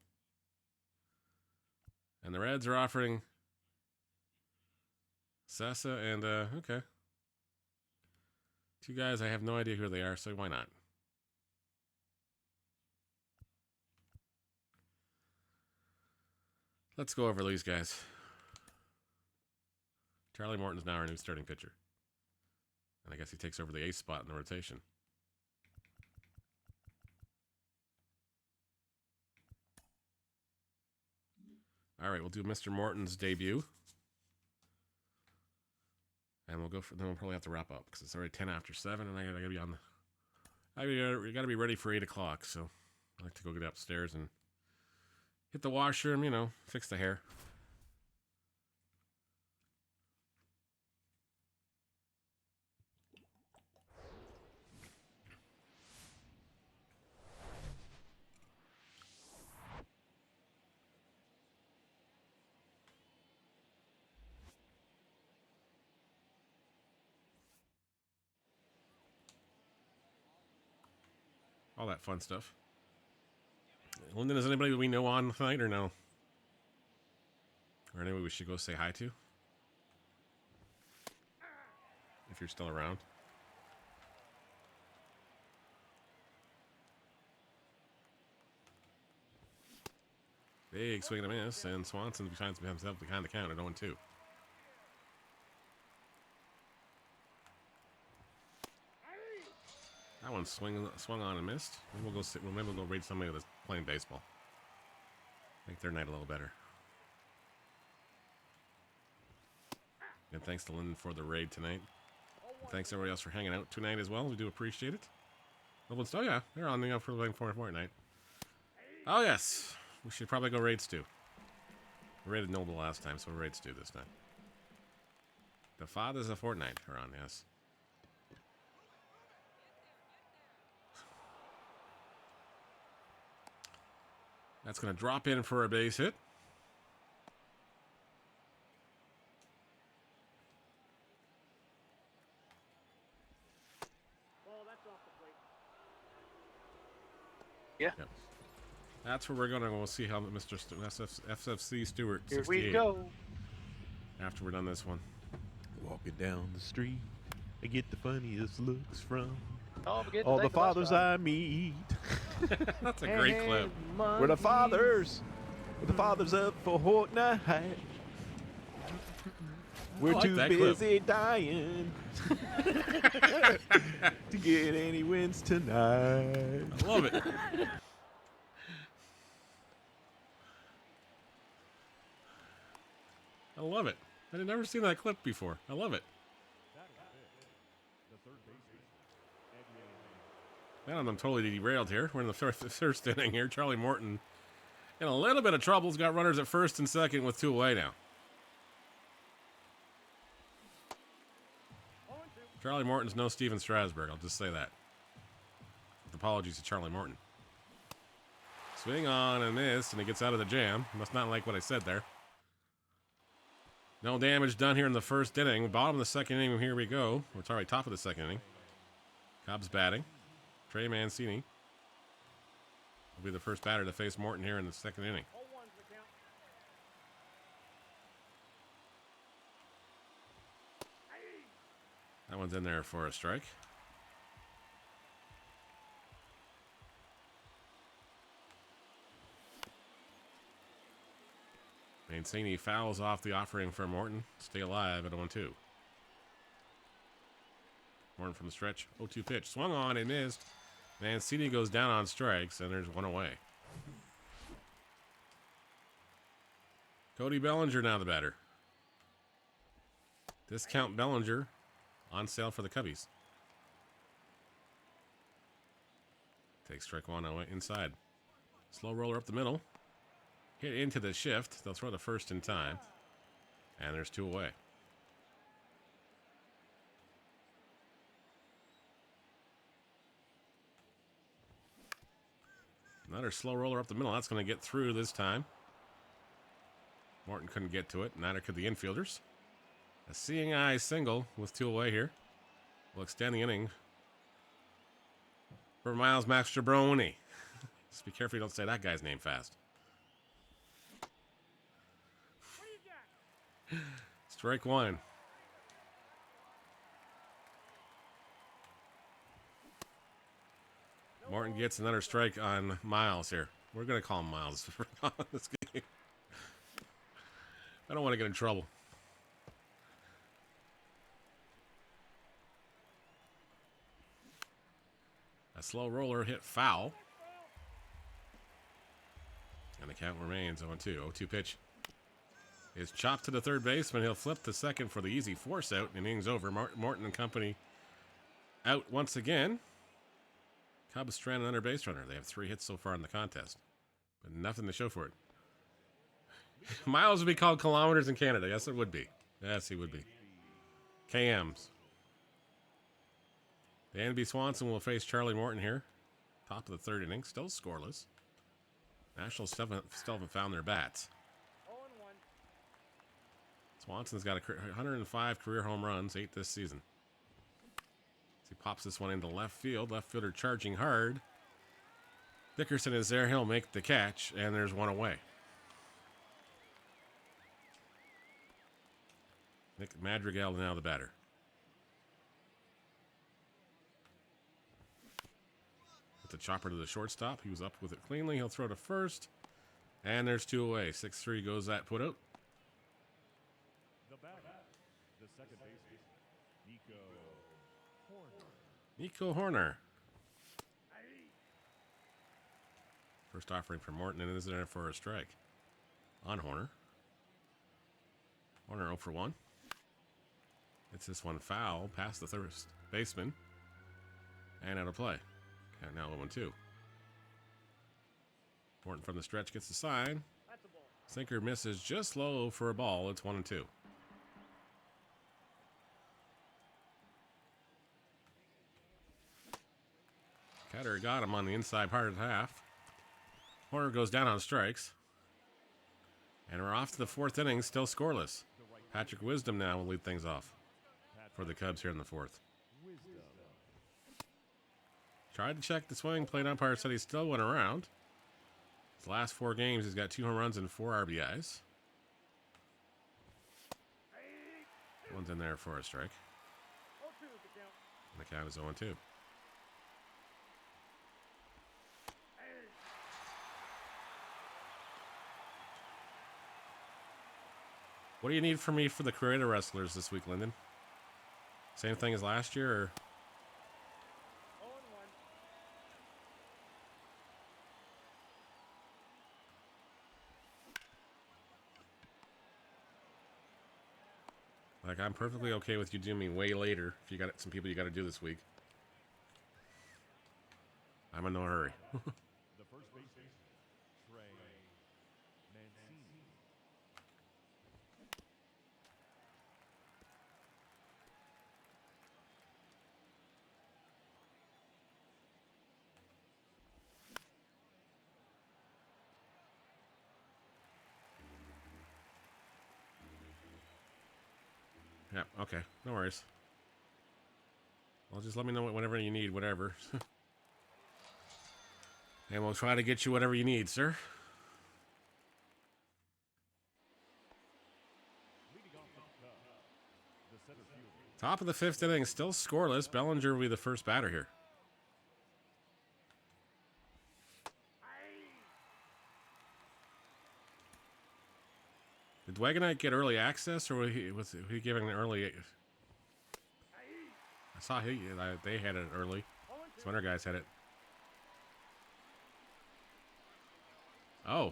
And the Reds are offering Sessa and, okay. Two guys, I have no idea who they are, so why not? Let's go over these guys. Charlie Morton's now our new starting pitcher. And I guess he takes over the ace spot in the rotation. All right, we'll do Mr. Morton's debut. And we'll go for, then we'll probably have to wrap up because it's already 10 after 7 and I gotta be on the, we gotta be ready for 8 o'clock. So I like to go get upstairs and hit the washroom, you know, fix the hair. All that fun stuff. Lyndon, is anybody we know on tonight or no? Or anybody we should go say hi to? If you're still around. Big swing and a miss, and Swanson finds himself behind the count at 0-2. That one swung on and missed. Maybe we'll go sit. Maybe we'll go raid somebody that's playing baseball. Make their night a little better. And thanks to Lyndon for the raid tonight. And thanks everybody else for hanging out tonight as well. We do appreciate it. Oh yeah, they're on the up for playing Fortnite. Oh yes, we should probably go raid Stu. We raided Noble last time, so we'll raid Stu this time. The fathers of Fortnite are on, yes. That's going to drop in for a base hit. Yeah. Yep. That's where we're going to go see how Mr. FFC Stewart. Here we go. After we're done this one. Walking down the street, I get the funniest looks from Oh, all the fathers I meet. That's a great clip. We're the fathers. We're the fathers of Fortnite. We're like too that busy dying to get any wins tonight. I love it. I love it. I had never seen that clip before. I love it. Man, I'm totally derailed here. We're in the first inning here. Charlie Morton in a little bit of trouble. He's got runners at first and second with 2 away now. Charlie Morton's no Steven Strasburg. I'll just say that. With apologies to Charlie Morton. Swing on and miss, and he gets out of the jam. Must not like what I said there. No damage done here in the first inning. Bottom of the second inning, here we go. Or sorry, top of the second inning. Cubs batting. Trey Mancini will be the first batter to face Morton here in the second inning. That one's in there for a strike. Mancini fouls off the offering for Morton. Stay alive at 0-2. Morton from the stretch. 0-2 pitch. Swung on and missed. Mancini goes down on strikes, and there's one away. Cody Bellinger now the batter. Discount Bellinger on sale for the Cubbies. Takes strike one away inside. Slow roller up the middle. Hit into the shift. They'll throw the first in time. And there's 2 away. Another slow roller up the middle. That's going to get through this time. Morton couldn't get to it. Neither could the infielders. A seeing eye single with 2 away here. Will extend the inning for Miles Mastrobuoni. Just be careful you don't say that guy's name fast. Strike one. Morton gets another strike on Miles here. We're going to call him Miles for this game. I don't want to get in trouble. A slow roller hit foul. And the count remains 0-2. 0-2 pitch is chopped to the third baseman. He'll flip to second for the easy force out. Innings over. Morton and company out once again. Cubs strand another base runner. They have 3 hits so far in the contest, but nothing to show for it. Miles would be called kilometers in Canada. Yes, it would be. Yes, he would be. KMs. Danby Swanson will face Charlie Morton here. Top of the third inning. Still scoreless. Nationals still haven't found their bats. Swanson's got 105 career home runs, 8 this season. As he pops this one into left field. Left fielder charging hard. Dickerson is there. He'll make the catch, and there's one away. Nick Madrigal now the batter. With the chopper to the shortstop. He was up with it cleanly. He'll throw to first. And there's 2 away. 6-3 goes that put out. The batter, the second baseman, Nico Horner. Nico Horner. First offering for Morton, and is there for a strike on Horner. Horner 0 for 1. It's this one foul past the third baseman. And out of play. And now 0-2. Morton from the stretch gets the sign. Sinker misses just low for a ball. It's 1-2. Ketter got him on the inside part of the half. Horner goes down on strikes. And we're off to the 4th inning, still scoreless. Patrick Wisdom now will lead things off for the Cubs here in the 4th. Tried to check the swing. Plate umpire said he still went around. His last 4 games, he's got 2 home runs and 4 RBIs. One's in there for a strike. And the count is 0-2. What do you need from me for the Creator Wrestlers this week, Lyndon? Same thing as last year, or? Like, I'm perfectly okay with you doing me way later if you got some people you got to do this week. I'm in no hurry. The first baseman, Trey Mancini. Yeah, okay. No worries. Well, just let me know whenever you need whatever. And we'll try to get you whatever you need, sir. Top of the 5th inning, still scoreless. Bellinger will be the first batter here. Did Dwagonite get early access, or was he giving an early? I saw they had it early. Swinter guys had it. Oh,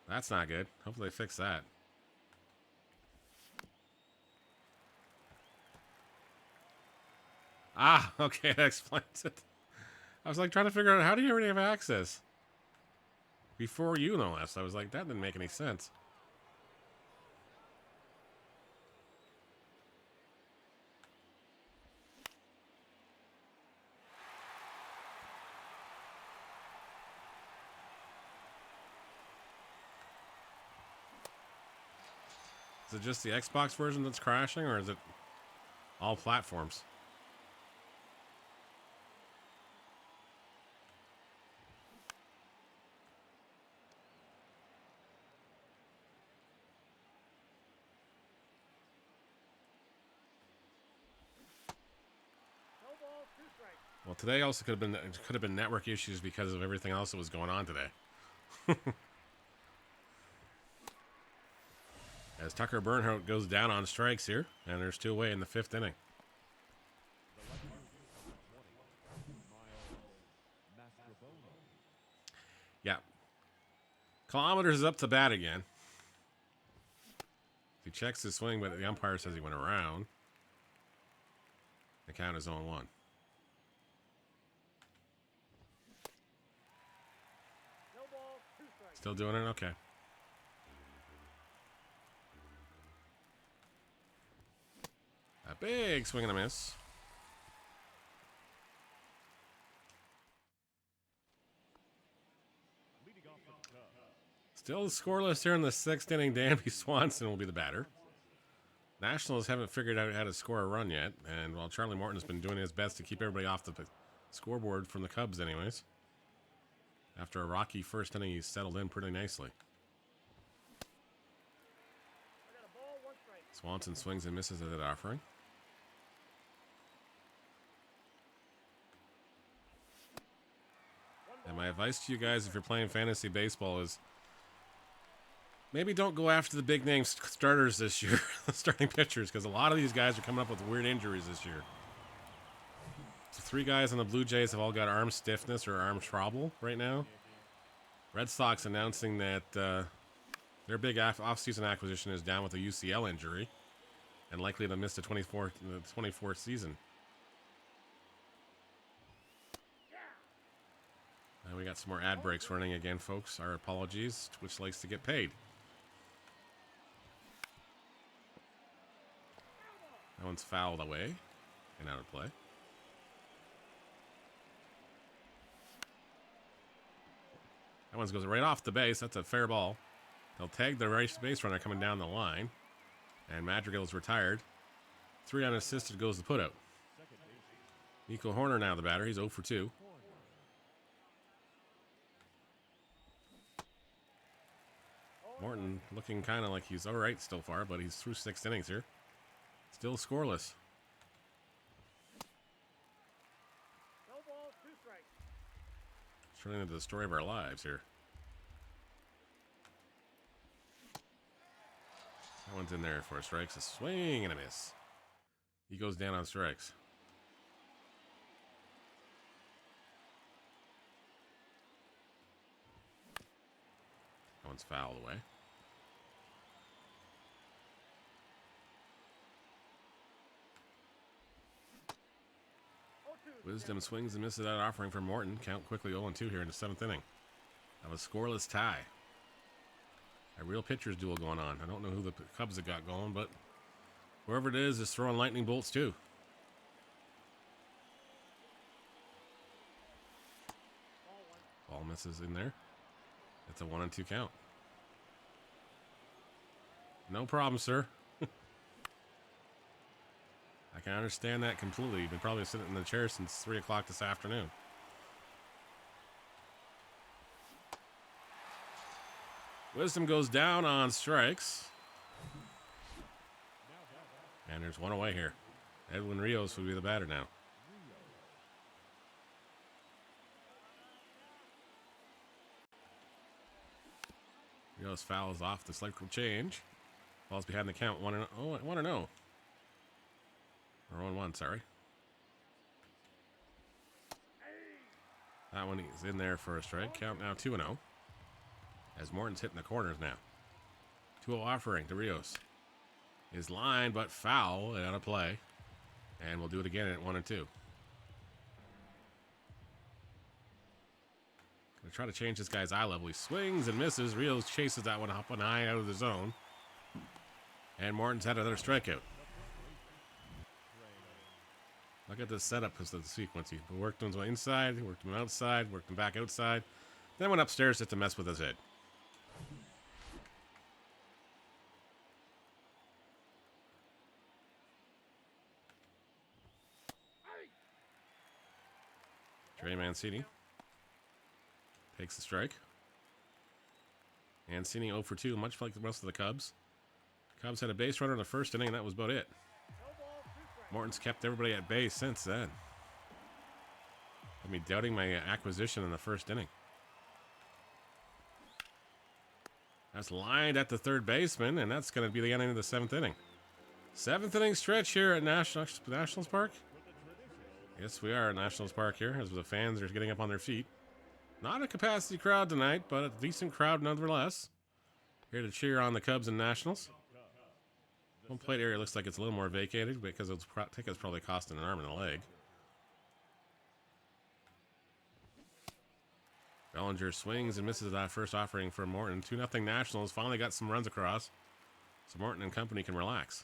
that's not good. Hopefully they fix that. Ah, okay, that explains it. I was like trying to figure out, how do you already have access? Before you, no less. I was like, that didn't make any sense. Is it just the Xbox version that's crashing, or is it all platforms? No ball, 2 strikes. Well, today also could have been network issues because of everything else that was going on today. As Tucker Bernhardt goes down on strikes here, and there's 2 away in the 5th inning. Yeah. Kilometers is up to bat again. He checks his swing, but the umpire says he went around. The count is 0-1. Still doing it? Okay. A big swing and a miss. Still scoreless here in the 6th inning. Danby Swanson will be the batter. Nationals haven't figured out how to score a run yet, and while Charlie Morton's been doing his best to keep everybody off the scoreboard from the Cubs anyways. After a rocky 1st inning, he's settled in pretty nicely. Swanson swings and misses at that offering. And my advice to you guys, if you're playing fantasy baseball, is maybe don't go after the big name starters this year, starting pitchers, because a lot of these guys are coming up with weird injuries this year. So 3 guys on the Blue Jays have all got arm stiffness or arm trouble right now. Red Sox announcing that their big off-season acquisition is down with a UCL injury and likely to miss the 24th season. And we got some more ad breaks running again, folks. Our apologies. Twitch likes to get paid. That one's fouled away and out of play. That one goes right off the base. That's a fair ball. They'll tag the base runner coming down the line. And Madrigal's retired. 3 unassisted goes the putout. Nico Horner now the batter. He's 0 for 2. Morton looking kind of like he's all right so far, but he's through 6 innings here. Still scoreless. It's turning into the story of our lives here. That one's in there for strikes. A swing and a miss. He goes down on strikes. That one's fouled away. Wisdom swings and misses that offering for Morton. Count quickly 0-2 here in the 7th inning. That was a scoreless tie. A real pitcher's duel going on. I don't know who the Cubs have got going, but whoever it is throwing lightning bolts too. Ball misses in there. It's a 1-2 count. No problem, sir. I can understand that completely. You've been probably sitting in the chair since 3 o'clock this afternoon. Wisdom goes down on strikes. And there's 1 away here. Edwin Rios will be the batter now. Rios fouls off the slight change. Ball's behind the count. 1-0. Or 1-1, sorry. That one is in there for a strike. Count now 2-0. As Morton's hitting the corners now. 2-0 offering to Rios. Is line, but foul and out of play. And we'll do it again at 1-2. Gonna try to change this guy's eye level. He swings and misses. Rios chases that one up and high out of the zone. And Morton's had another strikeout. Look at the setup of the sequence. He worked him inside, he worked him outside, worked him back outside. Then went upstairs just to mess with his head. Trey Mancini takes the strike. Mancini 0 for 2, much like the rest of the Cubs. Cubs had a base runner in the 1st inning, and that was about it. Morton's kept everybody at base since then. me doubting my acquisition in the first inning. That's lined at the third baseman, and that's going to be the ending of the 7th inning. 7th inning stretch here at Nationals Park. Yes, we are at Nationals Park here, as the fans are getting up on their feet. Not a capacity crowd tonight, but a decent crowd nonetheless. Here to cheer on the Cubs and Nationals. Home plate area looks like it's a little more vacated because tickets probably costing an arm and a leg. Bellinger swings and misses that first offering from Morton. 2-0 Nationals. Finally got some runs across, so Morton and company can relax.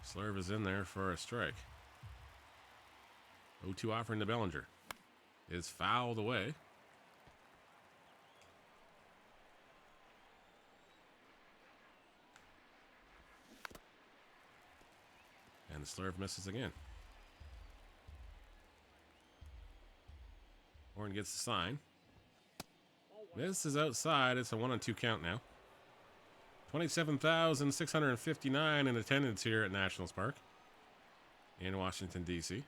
Slurve is in there for a strike. 0-2 offering to Bellinger. Is fouled away. And the Slurve misses again. Morton gets the sign. This is outside. It's a 1-2 count now. 27,659 in attendance here at Nationals Park in Washington, D.C. This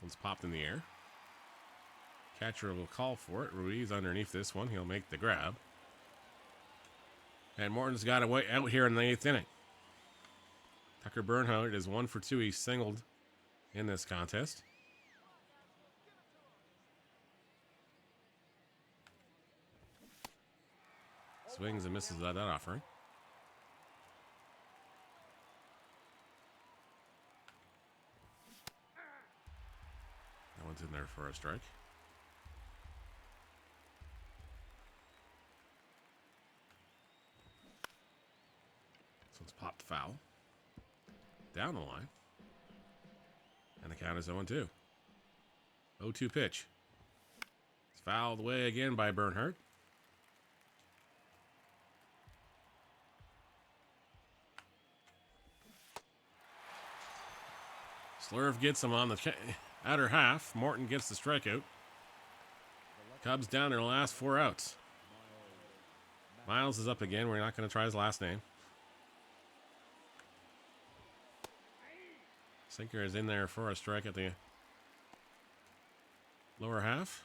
one's popped in the air. Catcher will call for it. Ruiz underneath this one. He'll make the grab. And Morton's got away out here in the 8th inning. Tucker Bernhardt is 1 for 2. He's singled in this contest. Swings and misses that offering. That one's in there for a strike. This one's popped foul. Down the line. And the count is 0-2. 0-2 pitch. It's fouled away again by Bernhardt. Slurve gets him on the outer half. Morton gets the strikeout. Cubs down their last 4 outs. Miles is up again. We're not going to try his last name. Sinker is in there for a strike at the lower half.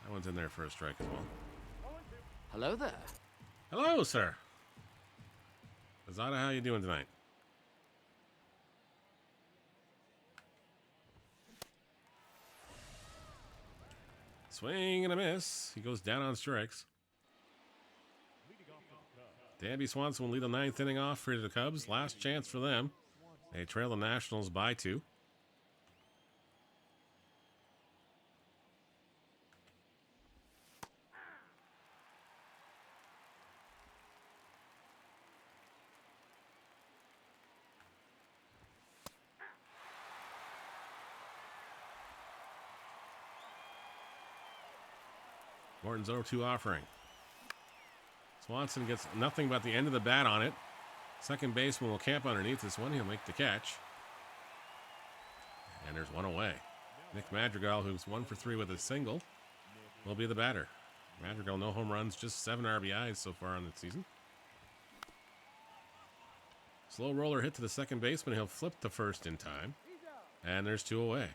That one's in there for a strike as well. Hello there. Hello, sir. Zada, how you doing tonight? Swing and a miss. He goes down on strikes. Dansby Swanson will lead the 9th inning off for the Cubs. Last chance for them. They trail the Nationals by 2. Morton's 0-2 offering. Swanson gets nothing but the end of the bat on it. Second baseman will camp underneath this one. He'll make the catch. And there's one away. Nick Madrigal, who's 1 for 3 with a single, will be the batter. Madrigal, no home runs, just 7 RBIs so far on the season. Slow roller hit to the second baseman. He'll flip the first in time. And there's 2 away.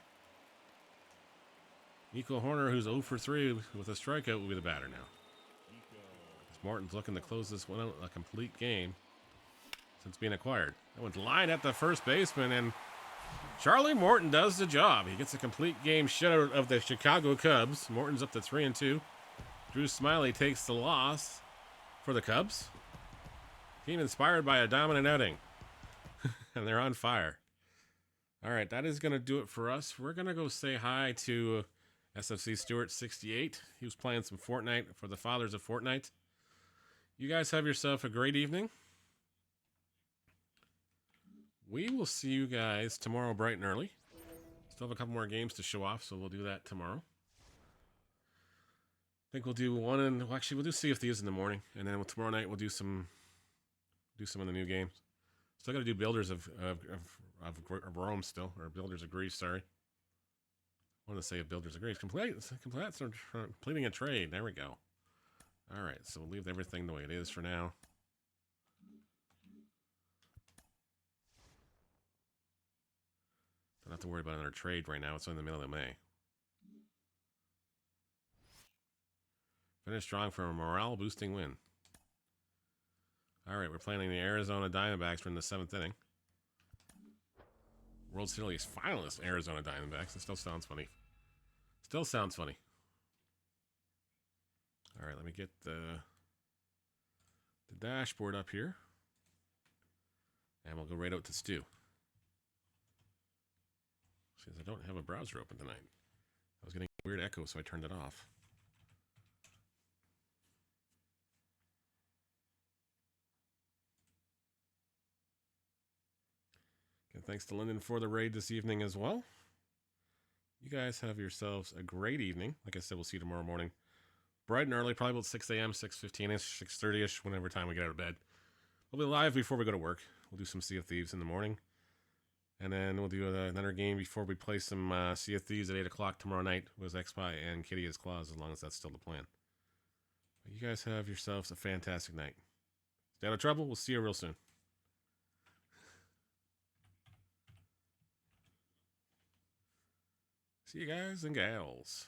Nico Horner, who's 0 for 3 with a strikeout, will be the batter now. As Morton's looking to close this one out, a complete game since being acquired. That one's lined at the first baseman, and Charlie Morton does the job. He gets a complete game shutout of the Chicago Cubs. Morton's up to 3-2. Drew Smiley takes the loss for the Cubs. Team inspired by a dominant outing. And they're on fire. All right, that is going to do it for us. We're going to go say hi to SFC Stewart 68. He was playing some Fortnite for the Fathers of Fortnite. You guys have yourself a great evening. We will see you guys tomorrow bright and early. Still have a couple more games to show off, so we'll do that tomorrow. I think we'll do one and well, actually we'll do Sea of Thieves in the morning, and then tomorrow night we'll do some of the new games. Still got to do Builders of Rome still, or Builders of Greece. Sorry, I want to say Builders of Greece. Completing a trade. There we go. Alright, so we'll leave everything the way it is for now. Don't have to worry about another trade right now. It's in the middle of May. Finish strong for a morale-boosting win. Alright, we're playing the Arizona Diamondbacks. We're in the 7th inning. World Series finalist Arizona Diamondbacks. It still sounds funny. Still sounds funny. Alright, let me get the dashboard up here. And we'll go right out to Stu. Since I don't have a browser open tonight. I was getting a weird echo, so I turned it off. And thanks to Lyndon for the raid this evening as well. You guys have yourselves a great evening. Like I said, we'll see you tomorrow morning. Bright and early, probably about 6 a.m., 6:15-ish, 6:30-ish, whenever time we get out of bed. We'll be live before we go to work. We'll do some Sea of Thieves in the morning. And then we'll do another game before we play some Sea of Thieves at 8 o'clock tomorrow night with X-Spy and Kitty as Claus, as long as that's still the plan. But you guys have yourselves a fantastic night. Stay out of trouble. We'll see you real soon. See you guys and gals.